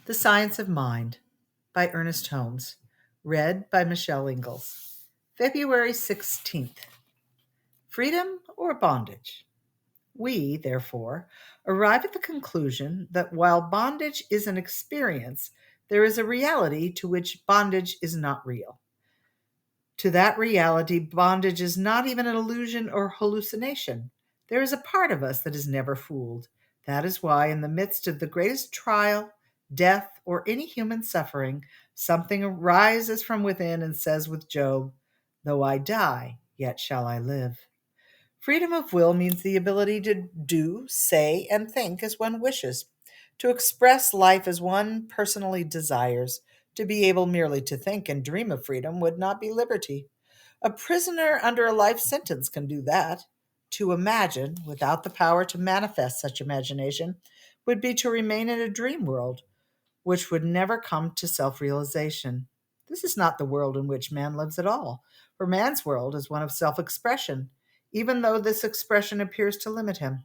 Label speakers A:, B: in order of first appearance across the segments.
A: The Science of Mind by Ernest Holmes. Read by Michelle Ingalls. February 16th. Freedom or bondage? We, therefore, arrive at the conclusion that while bondage is an experience, there is a reality to which bondage is not real. To that reality, bondage is not even an illusion or hallucination. There is a part of us that is never fooled. That is why, in the midst of the greatest trial, death, or any human suffering, something arises from within and says with Job, "Though I die, yet shall I live." Freedom of will means the ability to do, say, and think as one wishes, to express life as one personally desires. To be able merely to think and dream of freedom would not be liberty. A prisoner under a life sentence can do that. To imagine, without the power to manifest such imagination, would be to remain in a dream world, which would never come to self realization. This is not the world in which man lives at all, for man's world is one of self expression, even though this expression appears to limit him.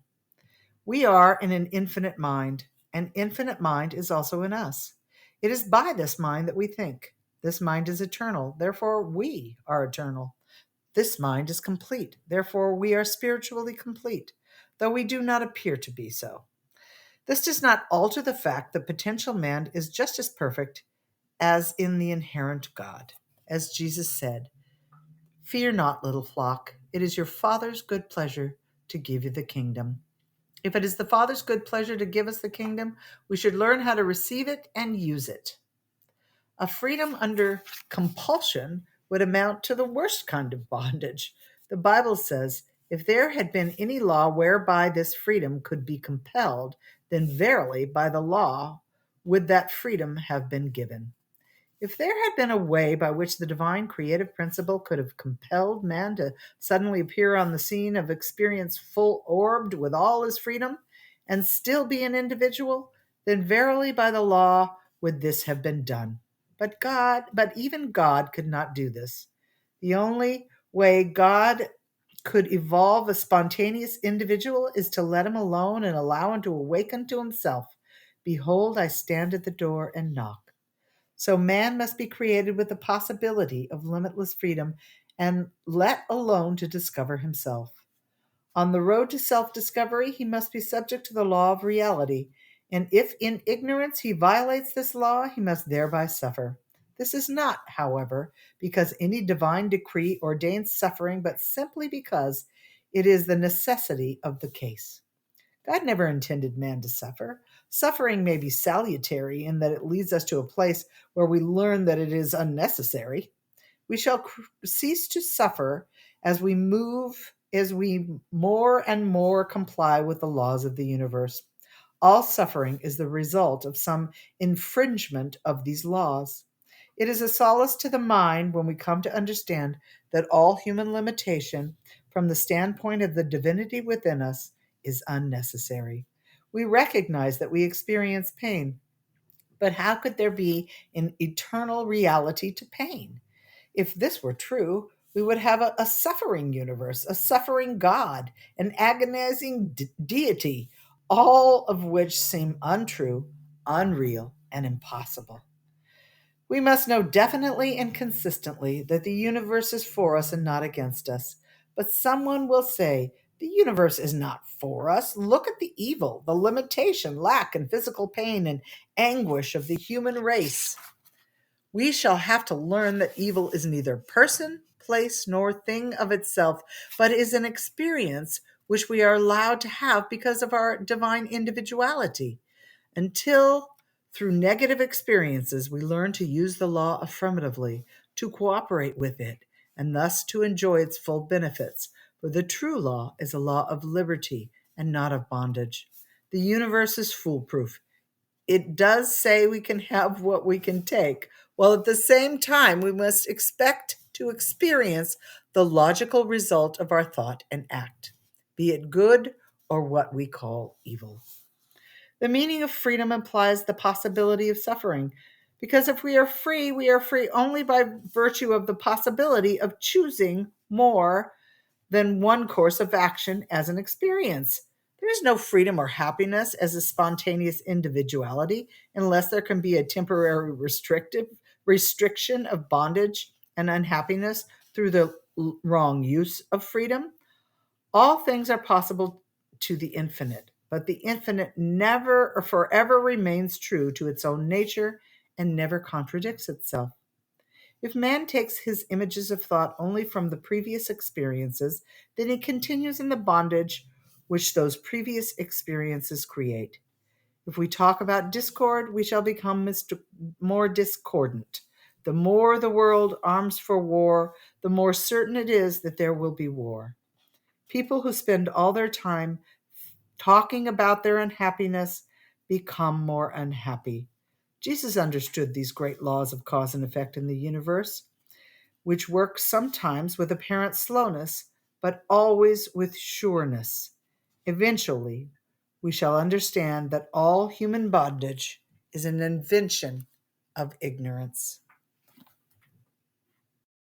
A: We are in an infinite mind. An infinite mind is also in us. It is by this mind that we think. This mind is eternal, therefore we are eternal. This mind is complete, therefore we are spiritually complete, though we do not appear to be so. This does not alter the fact that potential man is just as perfect as in the inherent God. As Jesus said, "Fear not, little flock, it is your Father's good pleasure to give you the kingdom." If it is the Father's good pleasure to give us the kingdom, we should learn how to receive it and use it. A freedom under compulsion would amount to the worst kind of bondage. The Bible says, "If there had been any law whereby this freedom could be compelled, then verily by the law would that freedom have been given." If there had been a way by which the divine creative principle could have compelled man to suddenly appear on the scene of experience full orbed with all his freedom and still be an individual, then verily by the law would this have been done. But even God could not do this. The only way God could evolve a spontaneous individual is to let him alone and allow him to awaken to himself. "Behold, I stand at the door and knock." So man must be created with the possibility of limitless freedom and let alone to discover himself. On the road to self discovery, he must be subject to the law of reality, and if in ignorance he violates this law, he must thereby suffer. This is not, however, because any divine decree ordains suffering, but simply because it is the necessity of the case. God never intended man to suffer. Suffering may be salutary in that it leads us to a place where we learn that it is unnecessary. We shall cease to suffer as we more and more comply with the laws of the universe. All suffering is the result of some infringement of these laws. It is a solace to the mind when we come to understand that all human limitation, from the standpoint of the divinity within us, is unnecessary. We recognize that we experience pain, but how could there be an eternal reality to pain? If this were true, we would have a suffering universe, a suffering God, an agonizing deity, all of which seem untrue, unreal, and impossible. We must know definitely and consistently that the universe is for us and not against us. But someone will say, "The universe is not for us. Look at the evil, the limitation, lack, and physical pain and anguish of the human race." We shall have to learn that evil is neither person, place, nor thing of itself, but is an experience which we are allowed to have because of our divine individuality. Until through negative experiences we learn to use the law affirmatively, to cooperate with it, and thus to enjoy its full benefits. For the true law is a law of liberty and not of bondage. The universe is foolproof. It does say we can have what we can take, while at the same time we must expect to experience the logical result of our thought and act, be it good or what we call evil. The meaning of freedom implies the possibility of suffering, because if we are free only by virtue of the possibility of choosing more than one course of action as an experience. There is no freedom or happiness as a spontaneous individuality unless there can be a temporary restriction of bondage and unhappiness through the wrong use of freedom. All things are possible to the infinite, but the infinite never or forever remains true to its own nature and never contradicts itself. If man takes his images of thought only from the previous experiences, then he continues in the bondage which those previous experiences create. If we talk about discord, we shall become more discordant. The more the world arms for war, the more certain it is that there will be war. People who spend all their time talking about their unhappiness become more unhappy. Jesus understood these great laws of cause and effect in the universe, which work sometimes with apparent slowness, but always with sureness. Eventually, we shall understand that all human bondage is an invention of ignorance.